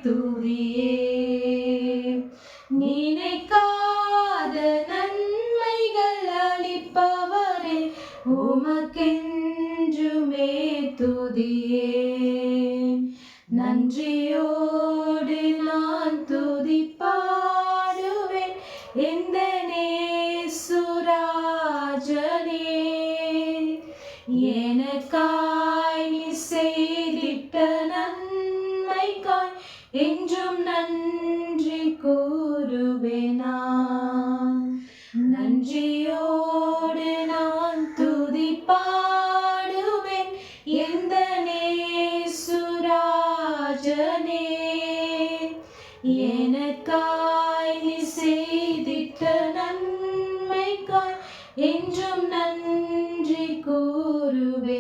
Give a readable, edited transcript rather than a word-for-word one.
துதியே. நினைக்காத நன்மைகள் அளிப்பவரே உமக்கென்றுமே துதியே. நன்றியோடு நான் துதி பாடுவேன் எந்த நேசுராஜனே. எனக்காய் நீ செய்திட்ட நன்மைக்காய் என்றும் நன்றி கூறுவேனா. நன்றியோடு நான் துதி பாடுவேன் எந்த நேசுராஜனே. எனக்காய் நீ செய்திட்ட நன்மைக்காய் என்றும் நன்றி கூறுவேன்.